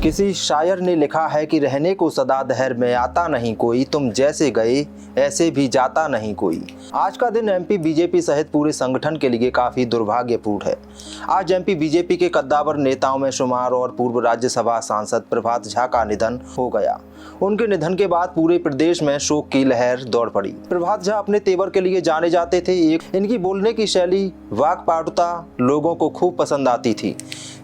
किसी शायर ने लिखा है कि रहने को सदा दहर में आता नहीं कोई, तुम जैसे गए ऐसे भी जाता नहीं कोई। आज का दिन एमपी बीजेपी सहित पूरे संगठन के लिए काफ़ी दुर्भाग्यपूर्ण है। आज एमपी बीजेपी के कद्दावर नेताओं में शुमार और पूर्व राज्यसभा सांसद प्रभात झा का निधन हो गया। उनके निधन के बाद पूरे प्रदेश में शोक की लहर दौड़ पड़ी। प्रभात झा अपने तेवर के लिए जाने जाते थे। इनकी बोलने की शैली, वाक्पटुता लोगों को खूब पसंद आती थी।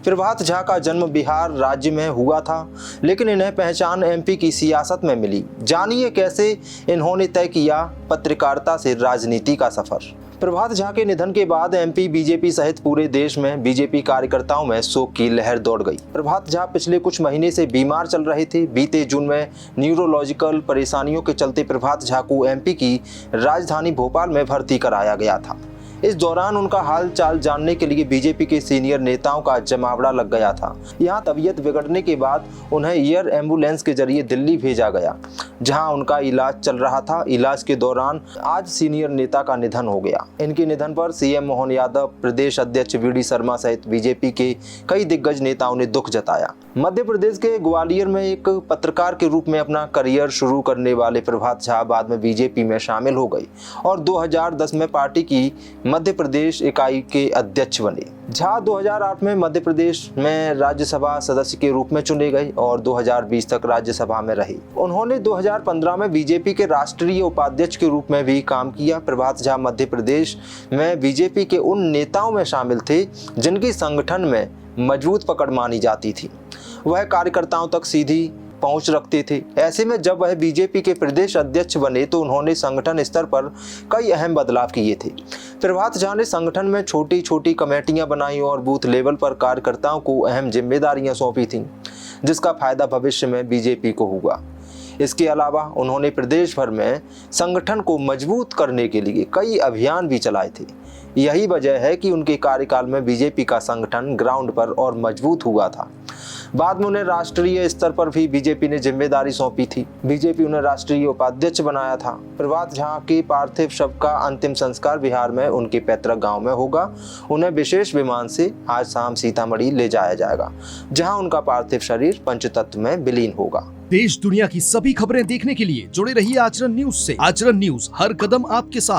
प्रभात झा का जन्म बिहार राज्य में हुआ था, लेकिन इन्हें पहचान एमपी की सियासत में मिली। जानिए कैसे इन्होंने तय किया पत्रकारिता से राजनीति का सफर। प्रभात झा के निधन के बाद एमपी बीजेपी सहित पूरे देश में बीजेपी कार्यकर्ताओं में शोक की लहर दौड़ गई। प्रभात झा पिछले कुछ महीने से बीमार चल रहे थे। बीते जून में न्यूरोलॉजिकल परेशानियों के चलते प्रभात झा को एमपी की राजधानी भोपाल में भर्ती कराया गया था। इस दौरान उनका हाल चाल जानने के लिए बीजेपी के सीनियर नेताओं का जमावड़ा लग गया था। यहां तबीयत बिगड़ने के बाद उन्हें एयर एम्बुलेंस के जरिए दिल्ली भेजा गया, जहां उनका इलाज चल रहा था। इलाज के दौरान आज सीनियर नेता का निधन हो गया। इनके निधन पर सीएम मोहन यादव, प्रदेश अध्यक्ष वी.डी. शर्मा सहित बीजेपी के कई दिग्गज नेताओं ने दुख जताया। मध्य प्रदेश के ग्वालियर में एक पत्रकार के रूप में अपना करियर शुरू करने वाले प्रभात झा बाद में बीजेपी में शामिल हो गए और 2010 में पार्टी की मध्य प्रदेश इकाई के अध्यक्ष बने। झा 2008 में मध्य प्रदेश में राज्यसभा सदस्य के रूप में चुने गए और 2020 तक राज्यसभा में रहे। उन्होंने 2015 में बीजेपी के राष्ट्रीय उपाध्यक्ष के रूप में भी काम किया। प्रभात झा मध्य प्रदेश में बीजेपी के उन नेताओं में शामिल थे जिनकी संगठन में मजबूत पकड़ मानी जाती थी। वह कार्यकर्ताओं तक सीधी पहुंच रखते थे। ऐसे में जब वह बीजेपी के प्रदेश अध्यक्ष बने तो उन्होंने संगठन स्तर पर कई अहम बदलाव किए थे। प्रभात झा ने संगठन में छोटी छोटी कमेटियां बनाई और बूथ लेवल पर कार्यकर्ताओं को अहम जिम्मेदारियां सौंपी थीं, जिसका फायदा भविष्य में बीजेपी को हुआ। इसके अलावा उन्होंने प्रदेश भर में संगठन को मजबूत करने के लिए कई अभियान भी चलाए थे। यही वजह है कि उनके कार्यकाल में बीजेपी का संगठन ग्राउंड पर और मजबूत हुआ था। बाद में उन्हें राष्ट्रीय स्तर पर भी बीजेपी ने जिम्मेदारी सौंपी थी। बीजेपी उन्हें राष्ट्रीय उपाध्यक्ष बनाया था। प्रभात झा के पार्थिव शव का अंतिम संस्कार बिहार में उनके पैतृक गांव में होगा। उन्हें विशेष विमान से आज शाम सीतामढ़ी ले जाया जाएगा, जहां उनका पार्थिव शरीर पंचतत्व में विलीन होगा। देश दुनिया की सभी खबरें देखने के लिए जुड़े रहिए आचरण न्यूज से। आचरण न्यूज, हर कदम आपके साथ।